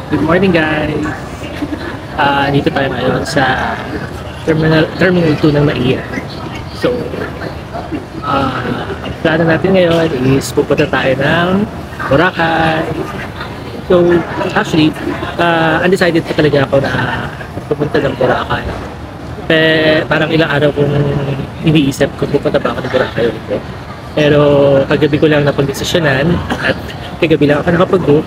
Good morning guys! Dito tayo ngayon sa Terminal 2 ng NAIA. So, ang plano natin ngayon is pupunta tayo ng Boracay. So, actually, undecided pa talaga ako na pupunta ng Boracay. Parang ilang araw kong iniisip kung pupunta ba ako ng Boracay ulit. Pero kagabi ko lang napag-desisyonan at kagabi lang ako nakapag-book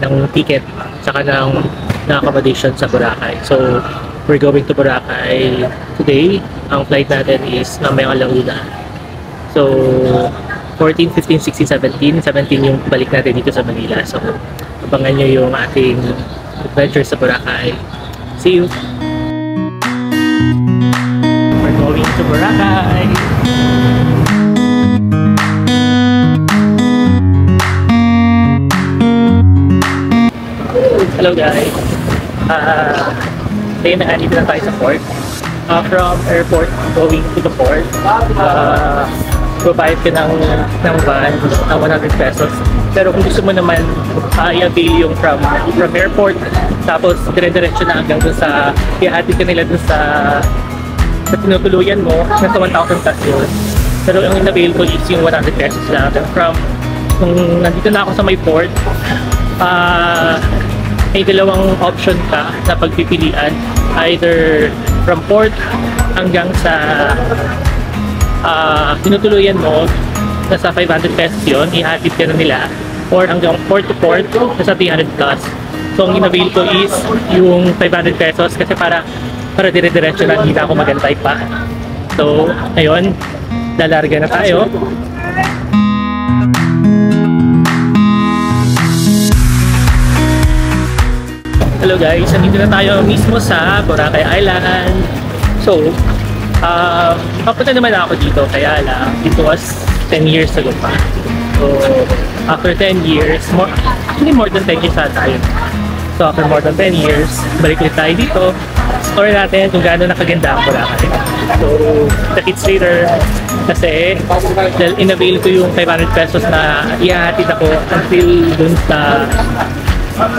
ng ticket saka ng accommodation sa Boracay. So, we're going to Boracay today. Ang flight natin is mamayang alauna. So, 14, 15, 16, 17. 17 yung balik natin dito sa Manila. So, abangan nyo yung ating adventure sa Boracay. See you! We're going to Boracay! Hello guys! Ngayon na dito na tayo sa port. From airport going to the port, provide ka ng van ng 100 pesos. Pero kung gusto mo naman i-avail yung from airport, tapos dire-diretso na hanggang dun sa ihahatid ka nila dun sa tinutuluyan mo, nasa 1,000 plus yun. Pero yung in-avail ko is yung 100 pesos lang. From kung nandito na ako sa may port, may dalawang option ka na pagpipilian, either from port hanggang sa tinutuluyan mo, nasa 500 pesos yun, ihatid ka na nila, or hanggang port to port, nasa 300 plus. So ang in-avail ko is yung 500 pesos kasi para dire-diretso na, hindi na ako magantay pa. So ngayon, lalarga na tayo. Hello guys, nandito na tayo mismo sa Boracay Island. So, papunta naman ako dito, kaya lang, it was 10 years ago pa. So, after 10 years, actually more than 10 years na tayo. So, after more than 10 years, balik ulit tayo dito. Story natin kung gaano nakaganda ang Boracay. So, the kids later, kasi dahil in-avail ko yung 500 pesos na ihahatid ako until dun sa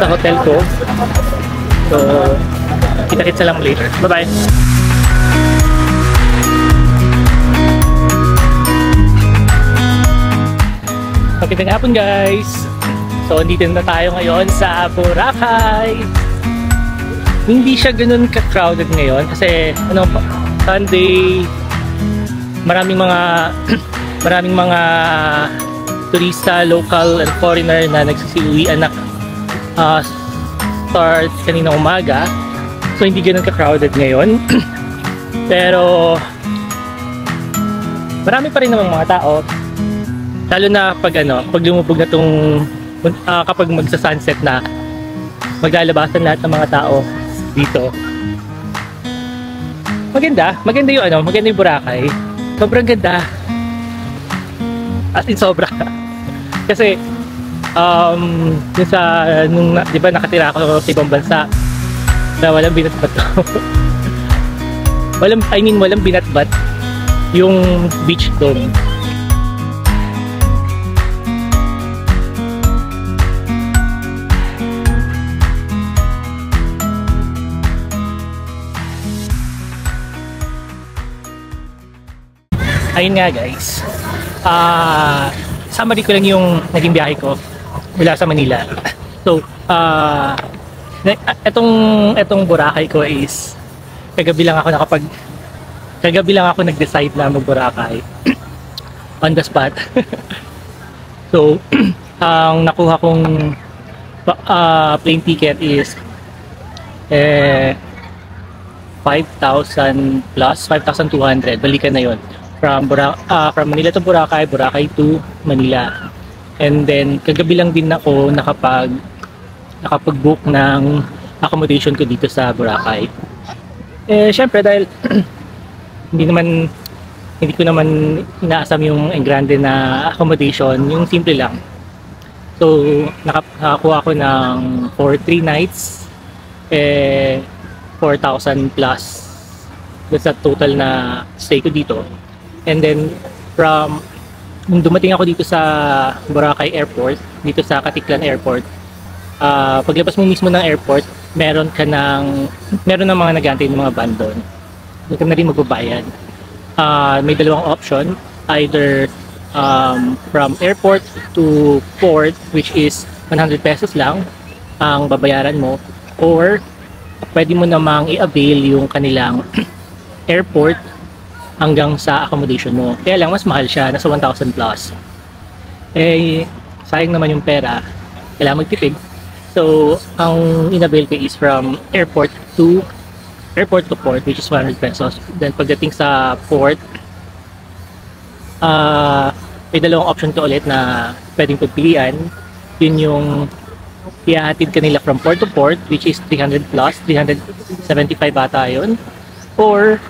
hotel ko. So, kita-kits na lang later. Bye-bye! Magandang hapon guys! So, andito na tayo ngayon sa Boracay. Hindi siya ganun ka-crowded ngayon kasi Sunday, maraming mga turista, local and foreigner na nagsisiuwian na start kanina umaga. So hindi ganun ka-crowded ngayon. Pero marami pa rin namang mga tao. Lalo na pag lumubog na kapag magsa-sunset na, maglalabasan lahat ng mga tao dito. Maganda yung Boracay. Sobrang ganda. As in sobra. Kasi di ba nakatira ako sa ibang bansa na walang binatbat walang binatbat yung beach doon. Ayun nga guys, summary ko lang yung naging biyahe ko mula sa Manila. So, etong Boracay ko is kagabi lang ako nag-decide na mag-Boracay on the spot. So, ang nakuha kong plane ticket is 5,000 plus, 5,200. Balikan na yun. From Manila to Boracay, Boracay to Manila. And then, kagabi lang din ako nakapag-book ng accommodation ko dito sa Boracay. Syempre dahil hindi ko naman inaasam yung engrande na accommodation, yung simple lang. So, nakakuha ko ng for 3 nights, 4,000 plus. That's the total na stay ko dito. And then, nung dumating ako dito sa Boracay Airport, dito sa Katiklan Airport, paglabas mo mismo ng airport, meron ng mga nag-aantay ng mga van doon. Doon ka na rin magbabayad. May dalawang option, either from airport to port, which is 100 pesos lang ang babayaran mo, or pwede mo namang i-avail yung kanilang airport hanggang sa accommodation mo. Kaya lang mas mahal siya, nasa 1,000 plus. Eh, sayang naman yung pera, kailangan magtipid. So, ang in-avail ko is from airport to port, which is 100 pesos. Then pagdating sa port, may dalawang option to ulit na pwedeng pagpilian. Yun yung ihahatid kanila from port to port, which is 300 plus, 375 ata yun. Or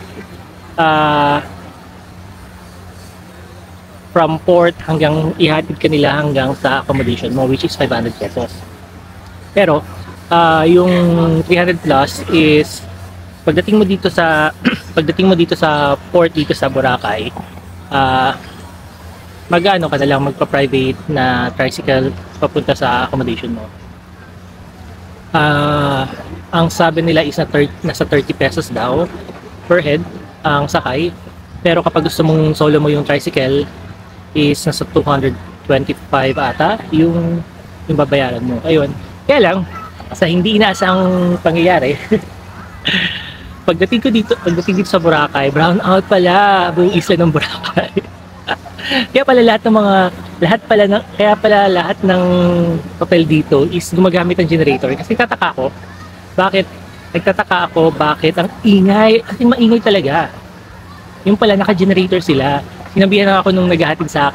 from port hanggang ihatid kanila hanggang sa accommodation mo, which is 500 pesos. Pero yung 300 plus is pagdating mo dito sa port dito sa Boracay, magano ka na lang, magpa-private na tricycle papunta sa accommodation mo. Ang sabi nila is nasa 30 pesos daw per head ang sakay. Pero kapag gusto mong solo mo yung tricycle is nasa 225 ata yung babayaran mo. Ayun. Kaya lang, sa hindi inaasang pangyayari, pagdating dito sa Boracay, brown out pala buong isla ng Boracay. Kaya pala lahat ng hotel dito is gumagamit ng generator. Kasi nagtataka ako bakit ang ingay, kasi maingay talaga. Yung pala naka-generator sila. Sinabihan na ako nung maghahatid sa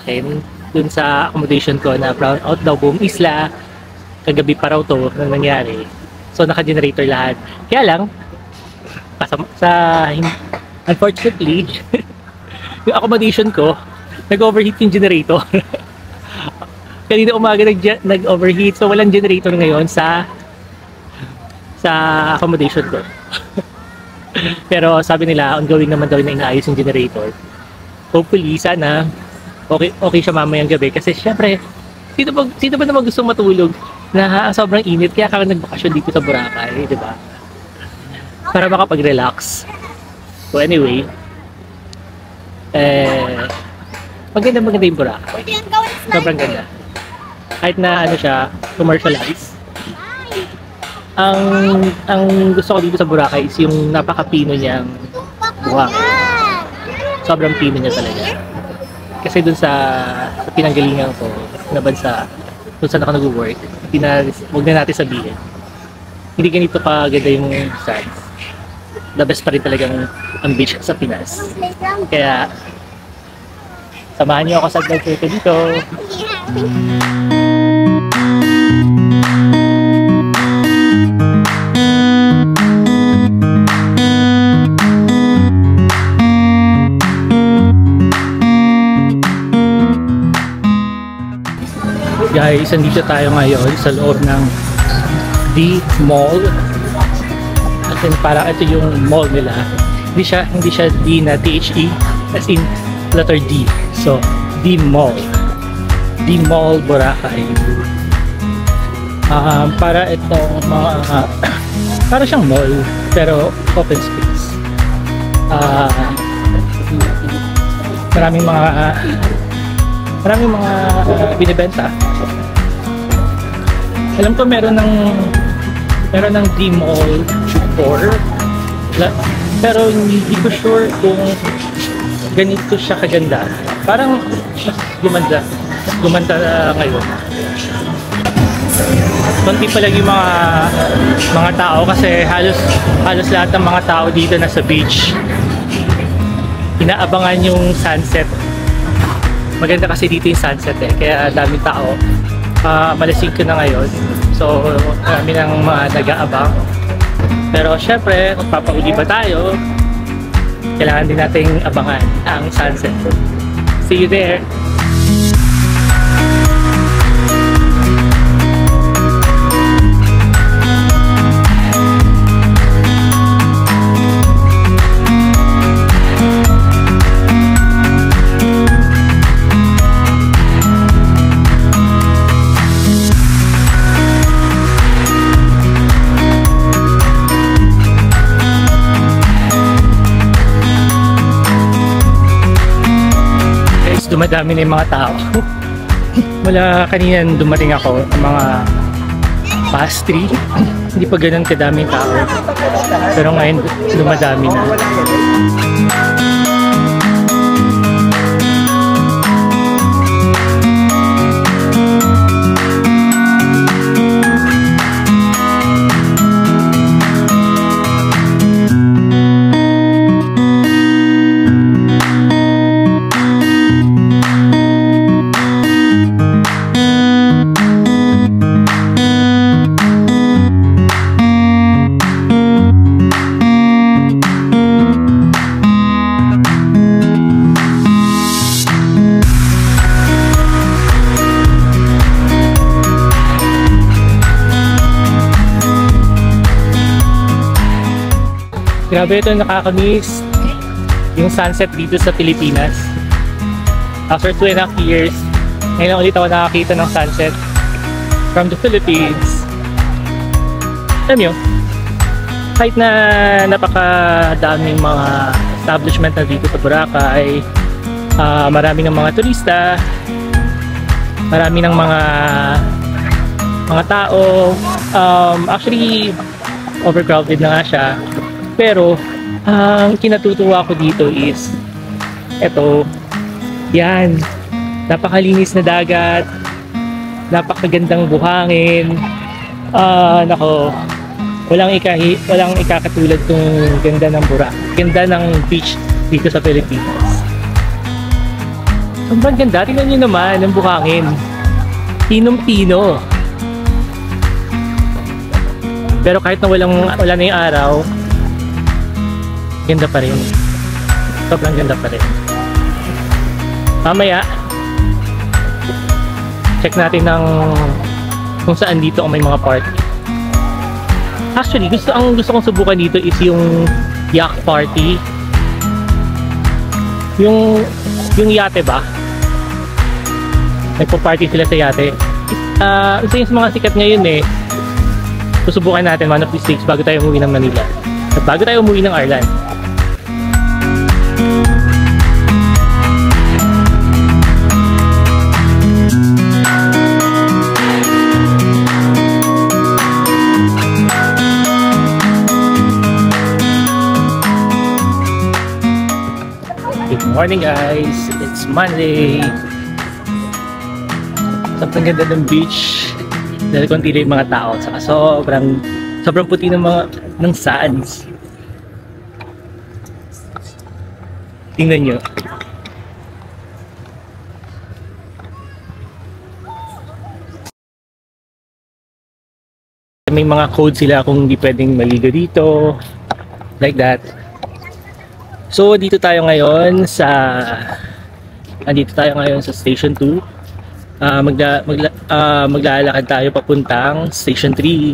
akin dun sa accommodation ko na brown out daw buong isla. Kagabi pa raw to na nangyari. So naka-generator lahat. Kaya lang unfortunately yung accommodation ko nag-overheat yung generator. Kanina umaga nag-overheat, so walang generator ngayon sa accommodation ko. Pero sabi nila ongoing naman daw na inaayos yung generator. Hopefully sana okay siya mamayang gabi, kasi syempre sino ba naman gusto matulog na sobrang init, kaya kami nagbakasyon dito sa Boracay, di ba? Para makapag-relax. So anyway, maganda yung Boracay. Sobrang ganda. Kahit na siya, commercialized. Ang gusto ko dito sa Boracay is yung napaka-pino niyang buhangin. Sobrang pino niya talaga. Kasi dun sa pinanggalingan ko na bansa, dun saan ako nag-work, huwag na natin sabihin. Hindi ganito kaganda yung sands. The best pa rin talagang ang beach sa Pinas. Kaya, samahan niyo ako sa adventure ko dito. Guys, andito tayo ngayon sa loob ng D Mall. As in, parang ito yung mall nila. Hindi siya D na THE, as in letter D. So, D Mall. D Mall Boracay. Para itong mga para siyang mall pero open space. Maraming mga binibenta. Alam ko meron ng D Mall 4, pero hindi ko sure kung ganito siya kaganda. Parang gumanda ngayon. Konti pa lang yung mga tao, kasi halos lahat ng mga tao dito nasa beach. Inaabangan yung sunset. Maganda kasi dito yung sunset kaya daming tao. Malasing ko na ngayon, so marami ng mga nag-aabang. Pero syempre, kung papauli ba tayo, kailangan din nating abangan ang sunset. See you there! dumadami na yung mga tao. Mula kanina dumating ako ng mga past 3. Hindi pa ganun kadaming tao. Pero ngayon dumadami na. Grabe ito, nakakamiss yung sunset dito sa Pilipinas. After 2.5 years, ngayon ulit ako nakakita ng sunset from the Philippines. Alam nyo, kahit na napakadaming mga establishment na dito sa Boracay, marami ng mga turista, marami ng mga tao, actually overcrowded na nga siya. Pero, ang kinatutuwa ko dito is eto, yan, napakalinis na dagat, napakagandang buhangin, nako, walang ikakatulad tong ganda ng ganda ng beach dito sa Pilipinas. Sobrang ganda, tingnan nyo naman ang buhangin, pinong-pino. Pero kahit na wala na yung araw, ganda pa rin. Sobrang ganda pa rin. Mamaya, check natin kung saan dito may mga party. Actually, ang gusto kong subukan dito is yung yak party. Yung yate ba? Nagpo-party sila sa yate. Isa yung mga sikat ngayon eh. Susubukan natin one of these days bago tayo umuwi ng Manila. At bago tayo umuwi ng Ireland. Good morning guys! It's Monday! Sobrang ganda ng beach dahil konti lang yung mga tao saka sobrang puti ng sands. Tingnan nyo. May mga code sila kung hindi pwedeng maligo dito, like that. So dito tayo ngayon sa Station 2. Maglalakad tayo papuntang Station 3.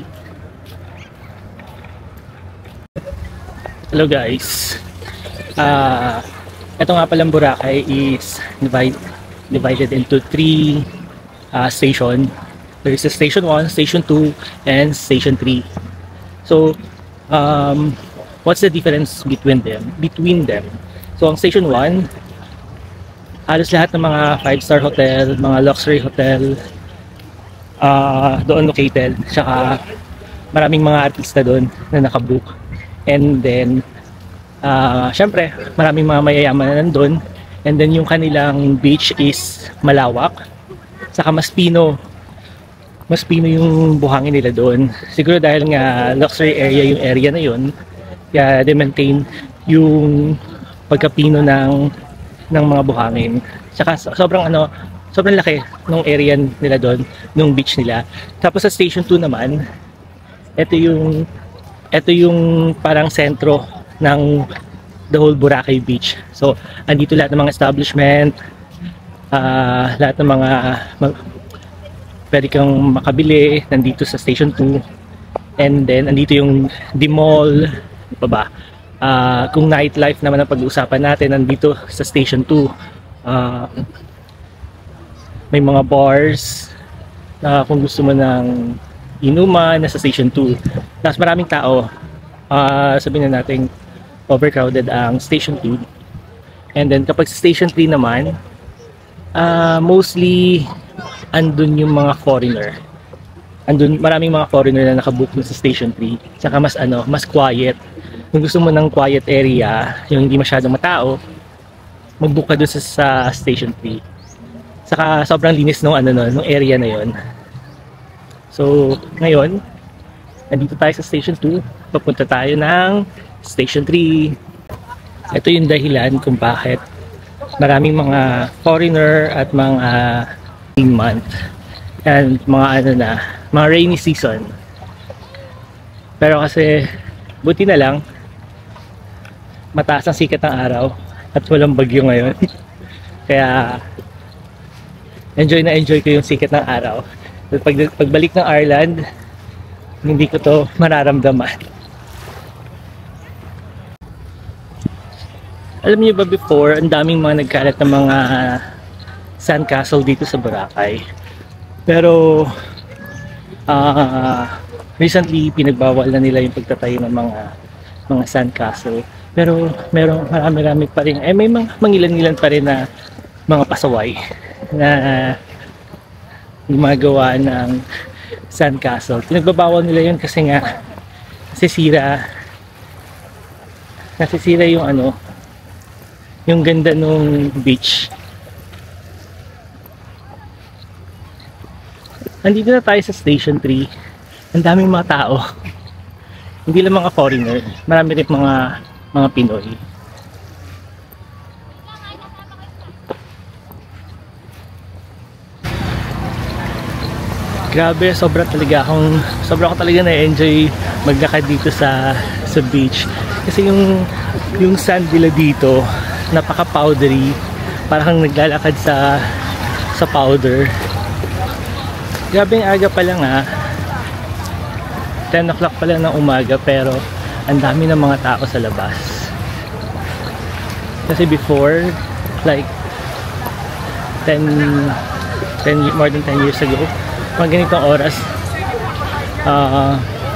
Hello guys. Ito nga palang Boracay is divided into 3 station. There is a Station 1, Station 2, and Station 3. So what's the difference between them? So ang Station 1, halos lahat ng mga 5-star hotel, mga luxury hotel doon located. Tsaka maraming mga artista doon na nakabook. And then syempre maraming mga mayayaman na nandun. And then yung kanilang beach is malawak, saka mas pino yung buhangin nila doon. Siguro dahil nga luxury area yung area na yun, kaya they maintain yung pagkapino ng mga buhangin. Saka sobrang laki ng area nila doon, ng beach nila. Tapos sa Station 2 naman, ito yung parang sentro ng the whole Boracay Beach. So andito lahat ng mga establishment, lahat ng mga pwede kang makabili nandito sa Station 2. And then andito yung the mall, pa ba? Kung nightlife naman ang pag-uusapan natin, nandito sa Station 2. May mga bars na kung gusto mo ng inuman, nasa Station 2. Tapos maraming tao, sabihin na natin overcrowded ang Station 2. And then kapag sa Station 3 naman, Mostly andun yung mga foreigner. Andun maraming mga foreigner na nakabook dun sa Station 3. Saka mas quiet. Kung gusto mo ng quiet area, yung hindi masyadong matao, mag-book ka dun sa Station 3. Saka sobrang linis nung nung area na yon. So, ngayon, nandito tayo sa Station 2. Papunta tayo ng Station 3. Ito yung dahilan kung bakit maraming mga foreigner at mga month and mga mga rainy season. Pero kasi buti na lang mataas ang sikat ng araw at walang bagyo ngayon. Kaya enjoy ko yung sikat ng araw. Pagbalik ng Ireland, hindi ko to mararamdaman. Alam niyo ba before, ang daming mga nagkalat ng mga sandcastle dito sa Boracay. Pero recently pinagbawal na nila yung pagtatayo ng mga sandcastle. Pero marami pa rin, may mga mangilan-ngilan pa rin na mga pasaway na gumagawa ng sandcastle. Pinagbabawal nila yun kasi nga nasisira yung ganda nung beach. Nandito na tayo sa Station 3. Ang daming mga tao. Hindi lang mga foreigner, marami rin mga Pinoy. Grabe, sobra ko talaga na-enjoy maglakad dito sa beach. Kasi yung sand nila dito, napaka-powdery. Parang naglalakad sa powder. Grabe yung aga pa lang 10 o'clock pa lang ng umaga, pero ang dami ng mga tao sa labas. Kasi before, like more than 10 years ago, pag ganitong oras,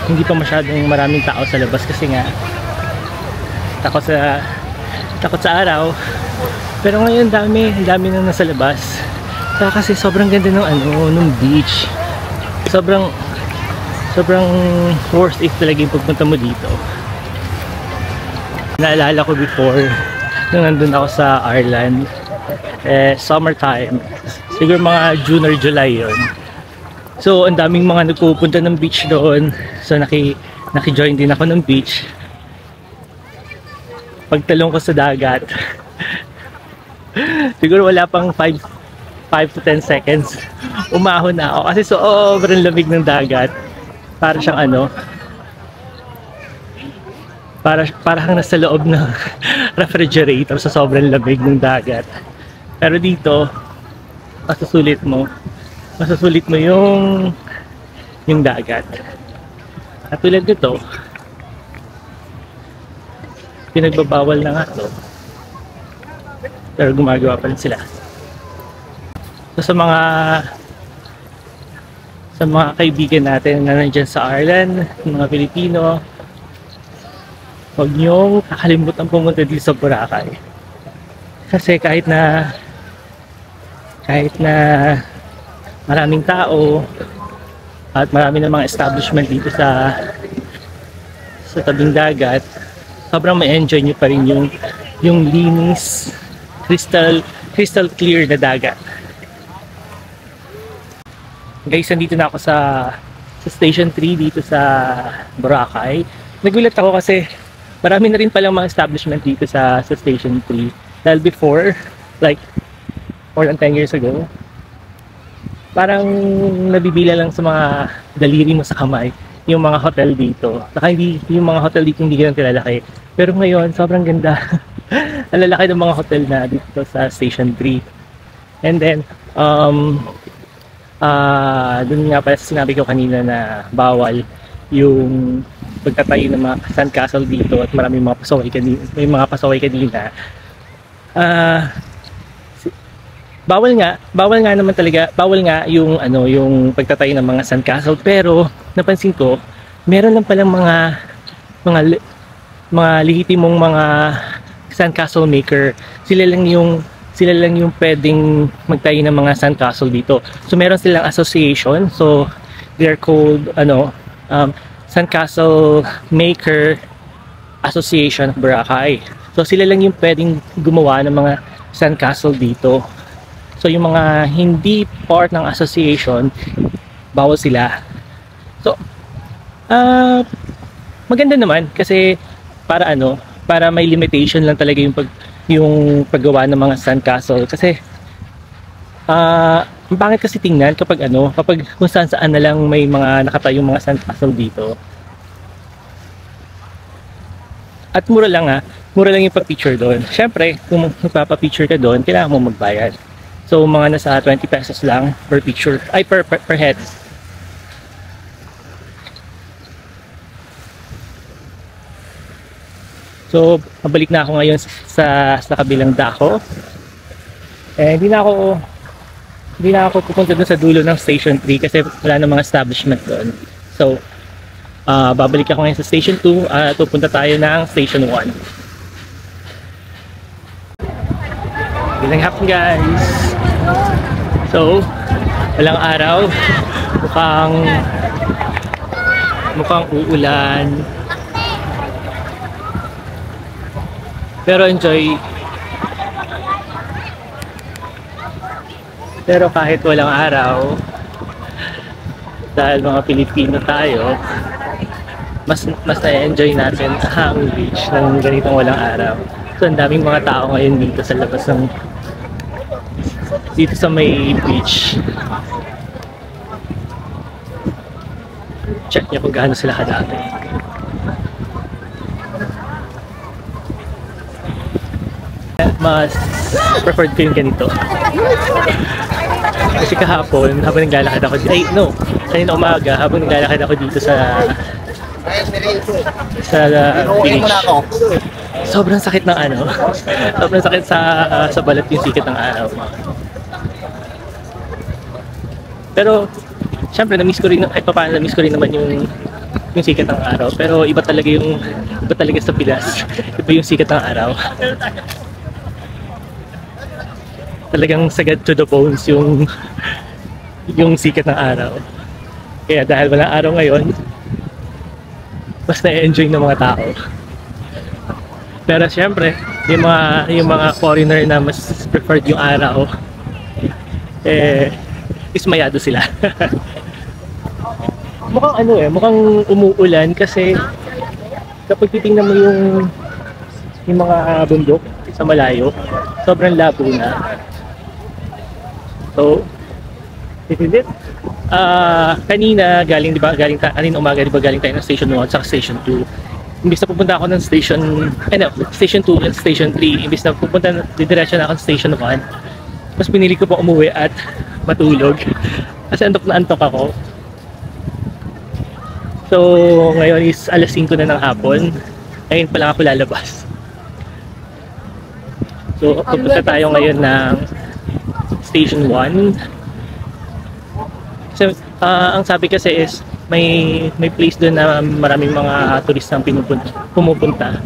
hindi pa masyadong maraming tao sa labas kasi nga takot sa araw. Pero ngayon ang dami na nasa labas. Kasi sobrang ganda nung beach. Sobrang worth it talaga yung pagpunta mo dito. Naalala ko before nung nandun ako sa Ireland, summertime, siguro mga June or July yon. So ang daming mga nagpupunta ng beach doon. So naki-join din ako ng beach. Pagtalong ko sa dagat, siguro wala pang 5 to 10 seconds, umahon na ako kasi sobrang lamig ng dagat. Para siyang para kang nasa loob ng refrigerator sa sobrang lamig ng dagat. Pero dito, masusulit mo yung dagat. At tulad nito, pinagbabawal na nga to, pero gumagawa pa rin sila. So sa mga kaibigan natin na nandiyan sa Ireland, mga Pilipino, huwag niyong kakalimutan pumunta dito sa Boracay. Kasi kahit na maraming tao at marami ng mga establishment dito sa tabing dagat, sobrang ma-enjoy niyo pa rin yung linis, crystal clear na dagat. Guys, nandito na ako sa Station 3 dito sa Boracay. Nagulat ako kasi marami na rin palang mga establishment dito sa Station 3. Dahil before, like more than 10 years ago, parang nabibila lang sa mga daliri mo sa kamay yung mga hotel dito. Saka yung mga hotel dito hindi ganun kilalaki. Pero ngayon, sobrang ganda. Ang lalaki ng mga hotel na dito sa Station 3. And then, dun nga pala sinabi ko kanina na bawal yung pagtatayo ng mga sandcastle dito at maraming mga pasaway kanina. May mga pasaway kanina. Bawal nga naman talaga, bawal nga yung pagtatayo ng mga sandcastle, pero napansin ko meron lang palang mga lehitimong mga sandcastle maker. sila lang yung pwedeng magtayo ng mga sandcastle dito. So meron silang association, so they're called Sandcastle Maker Association of Boracay. So sila lang yung pwedeng gumawa ng mga sandcastle dito. So yung mga hindi part ng association, bawal sila. So maganda naman kasi para may limitation lang talaga yung paggawa ng mga sandcastle, kasi ang pangit kasi tingnan kapag kung saan na lang may mga nakatayong mga sandcastle dito. At mura lang yung pag-picture doon. Syempre, kung magpapa-picture ka doon, kailangan mo magbayad. So mga nasa 20 pesos lang per picture, ay per head. So mabalik na ako ngayon sa kabilang dako. Hindi na ako pupunta doon sa dulo ng Station 3 kasi wala na mga establishment doon. So babalik ako ngayon sa Station 2 at pupunta tayo ng Station 1. Magandang hapon guys! So, walang araw, mukhang uulan, pero enjoy. Pero kahit walang araw, dahil mga Pilipino tayo, mas na-enjoy natin ang beach ng ganitong walang araw. So ang daming mga tao ngayon dito sa labas dito sa may beach. Check niyo kung gaano sila kadami. Mas preferred ko yung ganito. Kasi kahapon, habang naglalakad ako dito, kanina umaga, habang naglalakad ako dito sa beach, sobrang sakit ng sobrang sakit sa balat yung sikat ng araw. Pero syempre na-miss ko rin, kahit paano na-miss ko rin naman yung sikat ng araw. Pero iba talaga sa Pilas, iba yung sikat ng araw. Talagang sagad to the bones yung sikat ng araw. Kaya dahil walang araw ngayon, mas na-enjoy ng mga tao. Pero syempre, yung mga foreigner na mas preferred yung araw, ismayado sila. Mukhang umuulan kasi kapag titingnan mo yung mga bundok sa malayo, sobrang labo na. So, this is it. Kanina kanina umaga galing tayo ng Station 1 sa Station 2. Imbis na pupunta ako ng Station 2 at Station 3, imbis na didiretso na ako ng Station 1, mas pinili ko pa umuwi at matulog kasi antok ako. So ngayon is alas 5 na ng hapon, ngayon pa lang ako lalabas. So pupunta tayo ngayon ng Station 1. So, ang sabi kasi is may place doon na maraming mga turistang pumupunta.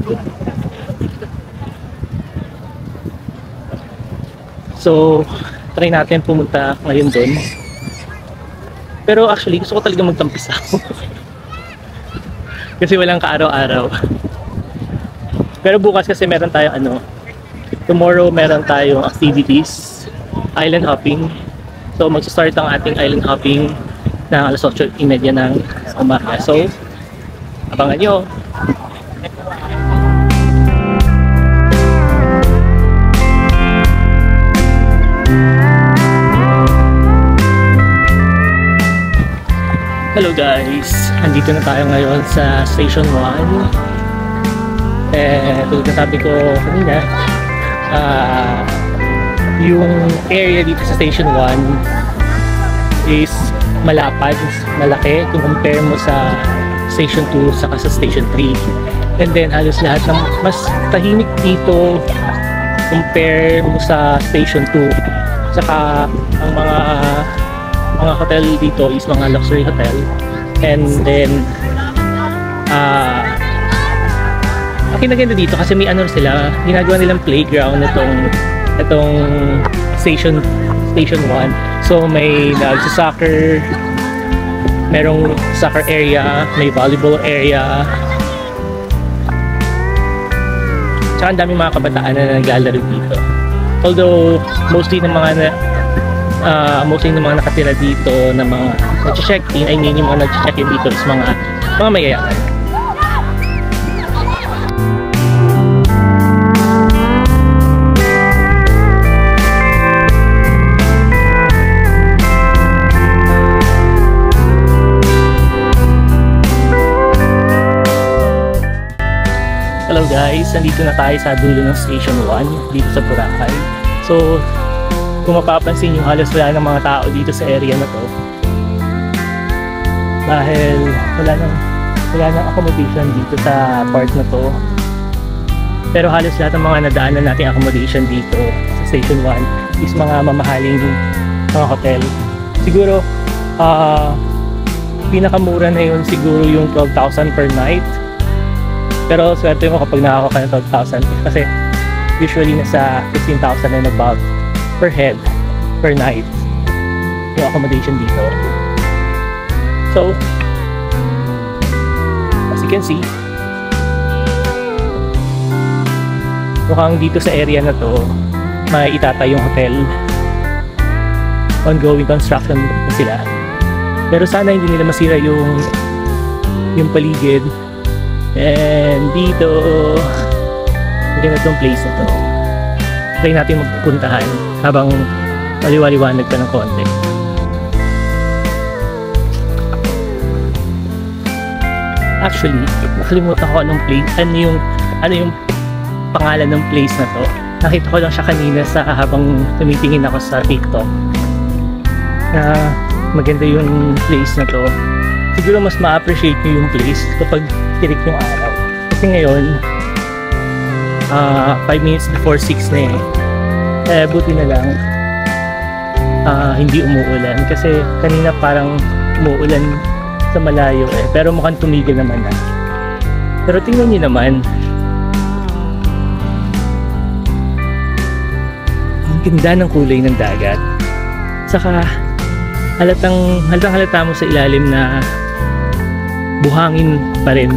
So try natin pumunta ngayon doon. Pero actually gusto ko talaga magtampis ako. Kasi walang kaaraw-araw. Pero bukas kasi meron tayo tomorrow meron tayong activities, island hopping. So magsa-start ang ating island hopping ng alas 8:30 ng umaga. So abangan nyo. Hello guys! Andito na tayo ngayon sa Station 1. Tulad na sabi ko kanina, yung area dito sa Station 1 is malapad, malaki kung compare mo sa Station 2 saka sa Station 3. And then halos lahat ng mas tahimik dito compare mo sa Station 2. Saka ang mga hotel dito is mga luxury hotel. And then ang kinaganda dito kasi may sila, ginagawa nilang playground itong station 1. So may nagsa-soccer, merong soccer area, may volleyball area. Tsaka ang daming mga kabataan na naglalaro dito. Although mostly ng mga nakatira dito na mga nag-check-in, I mean yung mga nag-check-in dito is mga mayayaman. Hello guys, nandito na tayo sa dulo ng Station 1 dito sa Boracay. So, kung mapapansin nyo, halos wala ng mga tao dito sa area na to. Dahil wala nang accommodation dito sa part na to. Pero halos lahat ng mga nadaanan nating accommodation dito sa Station 1 is mga mamahaling mga hotel. Siguro, pinakamura na yun siguro yung 12,000 per night. Pero swerte mo kapag nakaka ka ng 12,000 kasi usually nasa 15,000 and above per head per night yung accommodation dito. So as you can see, mukhang dito sa area na to may itatay yung hotel. Ongoing construction na sila. Pero sana hindi nila masira yung paligid. And dito, maganda itong place na to. Try natin magpupuntahan habang maliwaliwanag pa ng konti. Actually, nakalimutan ko anong place, ano yung pangalan ng place na to. Nakita ko lang siya kanina habang tumitingin ako sa TikTok. Na maganda yung place na to. Siguro mas ma-appreciate nyo yung place kapag tirik yung araw. Kasi ngayon, 5 minutes before 6 na eh. Buti na lang hindi umuulan. Kasi kanina parang umuulan sa malayo eh. Pero mukhang tumigil naman na. Pero tingnan nyo naman. Ang ganda ng kulay ng dagat. Saka halata mo sa ilalim na buhangin pa rin.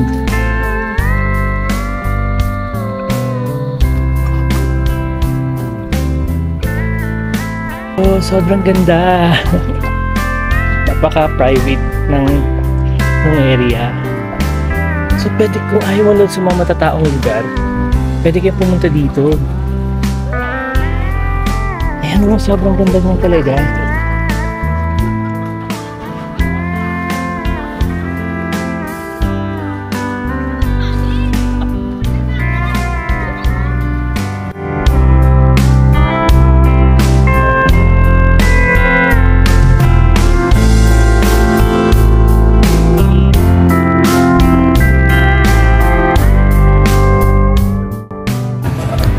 Oh, sobrang ganda. Napaka-private ng area. So pwede kung ayaw mo lang sa mga matataong lugar, pwede kayo pumunta dito. Ayan mo, sobrang ganda mo talaga.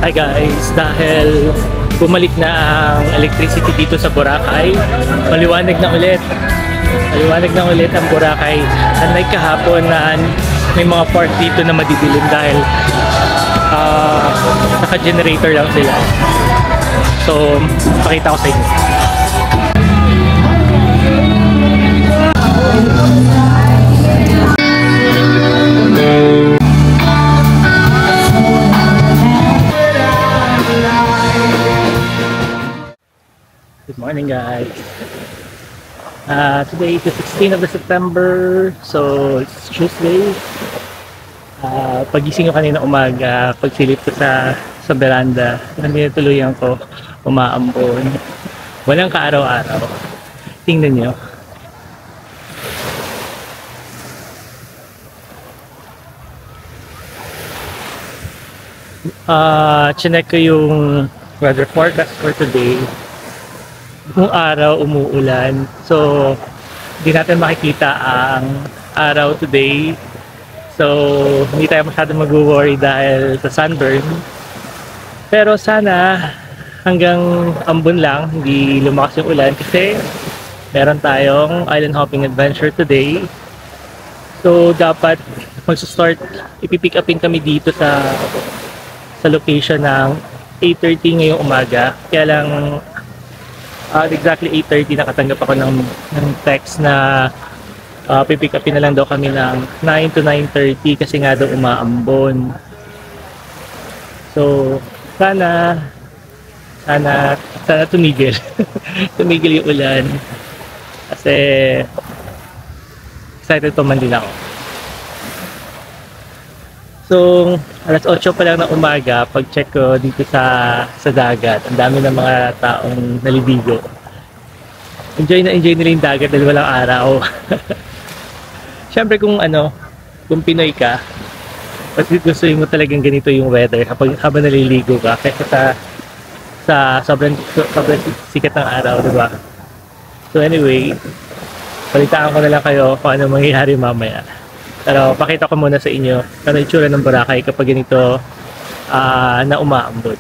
Hi guys, dahil bumalik na ang electricity dito sa Boracay, maliwanag na ulit ang Boracay. Unlike kahapon na may mga part dito na madidilim dahil naka-generator lang sila. So, pakita ko sa inyo. Good morning guys. Today is the 16th of September, so it's Tuesday. Pagising ko kanina umaga, pagsilip ko sa veranda, tinutuluyan ko, umaambon. Walang kaaraw-araw. Tingnan nyo. Chinek ko yung weather forecast for today. Kung araw umuulan, so hindi natin makikita ang araw today, so hindi tayo masyadong mag-worry dahil sa sunburn. Pero sana hanggang ambon lang, hindi lumakas yung ulan kasi meron tayong island hopping adventure today. So dapat magsa-start, ipipick upin kami dito sa location ng 8:30 ngayong umaga. Kaya lang exactly 8:30 nakatanggap ako ng text na pipick upin na lang daw kami ng 9 to 9:30 kasi nga daw umaambon. So, sana tumigil. Tumigil yung ulan. Kasi excited pa man din ako. So, alas 8 pa lang ng umaga, pag-check ko dito sa dagat, ang dami ng mga taong naliligo. Enjoy na enjoy nila yung dagat dahil walang araw. Siyempre kung Pinoy ka, mas gusto mo talagang ganito yung weather habang naliligo ka kaysa sa sobrang sikat ng araw, diba? So anyway, balitaan ko na lang kayo kung ano mangyayari mamaya. Pero pakita ko muna sa inyo ano yung itsura ng Boracay kapag ganito na umaambon.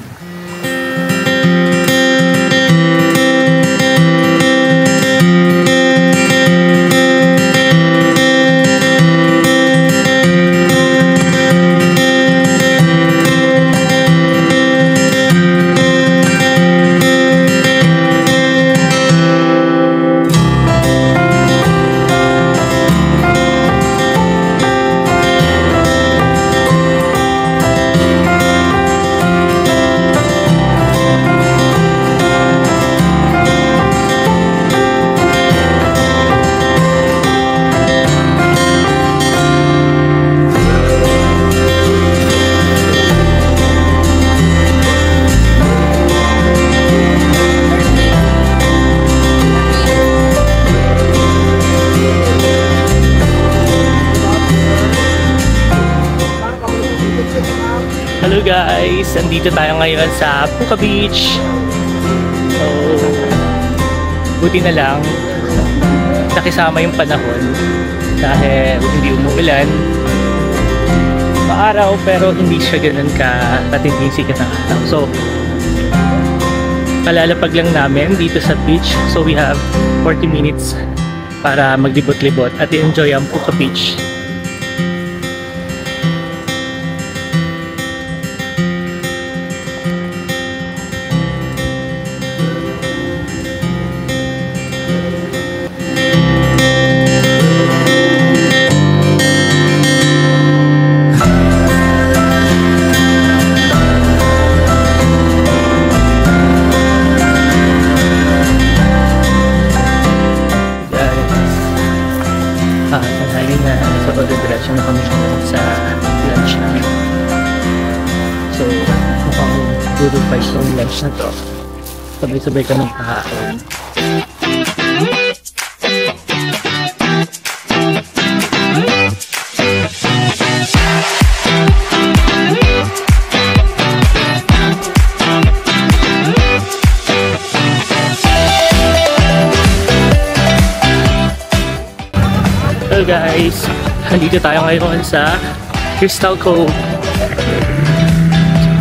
Hello guys! Andito tayo ngayon sa Puka Beach. So, buti na lang nakisama yung panahon dahil hindi umuulan. Maaraw pero hindi siya ganun katinding sikat ng araw. So, kalalapag lang namin dito sa beach. So, we have 40 minutes para maglibot-libot at i-enjoy ang Puka Beach. Diretso na kami sa lunch namin. So, mukhang good advice yung lunch na to. Sabay-sabay kami kakain. Hello guys! Nandito tayo ngayon sa Crystal Cove.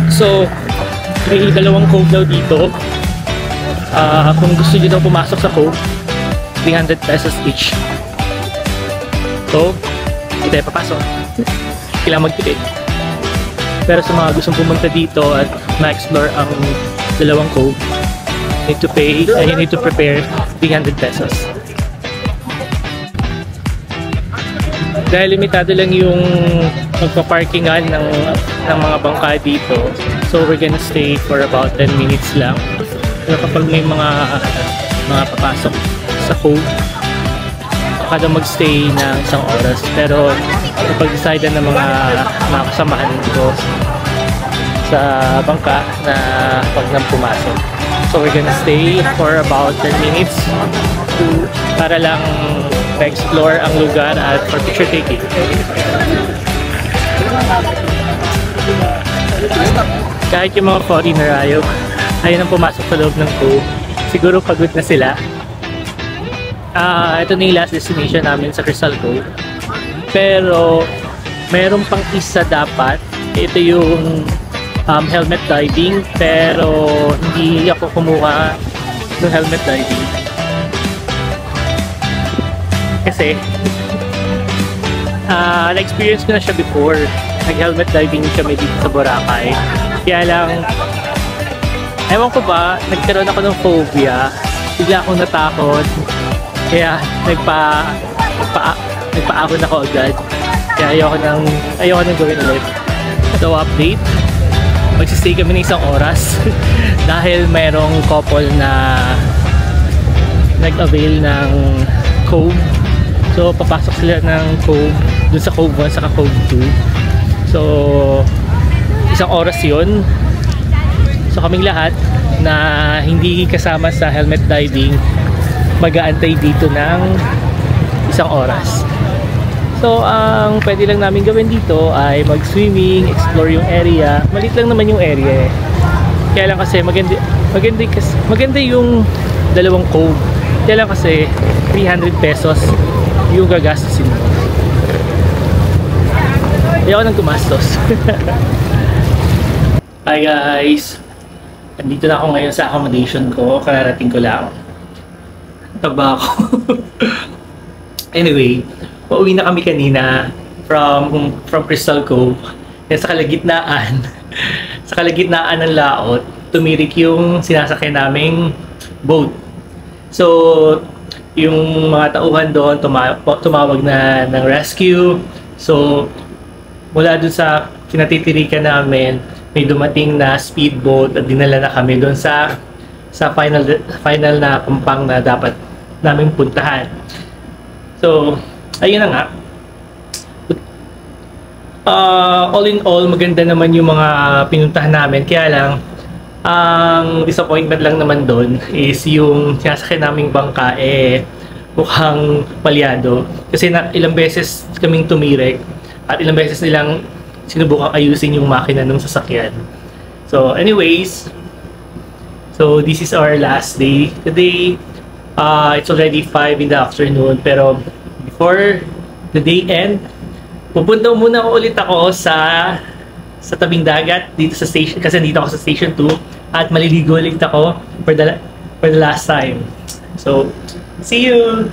So, may dalawang cove daw dito. Kung gusto nyo daw pumasok sa cove, 300 pesos each. So, hindi tayo papasok. Kailangan magtipid. Pero sa mga gustong pumunta dito at ma-explore ang dalawang cove, you need to prepare 300 pesos. Dahil limitado lang yung magpa-parkingan ng mga bangka dito, so we're gonna stay for about 10 minutes lang. Pero kapag may mga papasok sa cove, baka daw magstay na isang oras. Pero napag-decide ng mga kasamahan ko sa bangka na pag nang pumasok. So we're gonna stay for about 10 minutes para lang explore ang lugar at for picture taking. Kahit yung mga foreigner ayaw nang pumasok sa loob ng cove, siguro pagod na sila. Ito na yung last destination namin sa Crystal Cove. Pero meron pang isa dapat. Ito yung helmet diving, pero hindi ako kumuha ng helmet diving. Kasi na-experience ko na siya before. Nag-helmet diving kami dito sa Boracay. Kaya lang Ewan ko ba, nagkaroon ako ng phobia. Bigla akong natakot. Kaya nagpaahon ako agad. Kaya ayoko nang gawin ulit. So update, magsistay kami ng 1 oras dahil mayroong couple na nag-avail ng Cove. So papasok sila ng Cove dun sa Cove 1 saka Cove 2. So 1 oras yun. So kaming lahat na hindi kasama sa helmet diving mag-aantay dito ng 1 oras. So ang pwede lang namin gawin dito ay mag-swimming, explore yung area. Maliit lang naman yung area eh. Kaya lang kasi maganda yung dalawang cove. Kaya lang kasi 300 pesos yung gagastusin mo. Ayaw nang gumastos. Hi guys! Andito na ako ngayon sa accommodation ko. Kararating ko lang. Taba ako. Anyway, pauwi na kami kanina from Crystal Cove. Sa kalagitnaan ng laot, tumirik yung sinasakyan naming boat. So, yung mga tauhan doon tumawag na ng rescue. So, mula dun sa kinatitirikan namin, may dumating na speedboat at dinala na kami doon sa final na kumpang na dapat naming puntahan. So, ayun na nga. All in all, maganda naman yung mga pinuntahan namin. Kaya lang, ang disappointment lang naman doon is yung sinasakyan naming bangka mukhang palyado. Kasi ilang beses kaming tumirik at ilang beses nilang sinubukang ayusin yung makina ng sasakyan. So anyways, so this is our last day. Today, it's already 5 in the afternoon, pero before the day end, pupunta muna ulit ako sa tabing dagat dito sa station, kasi dito ako sa station 2 at maliligo ulit ako for the last time. So, see you!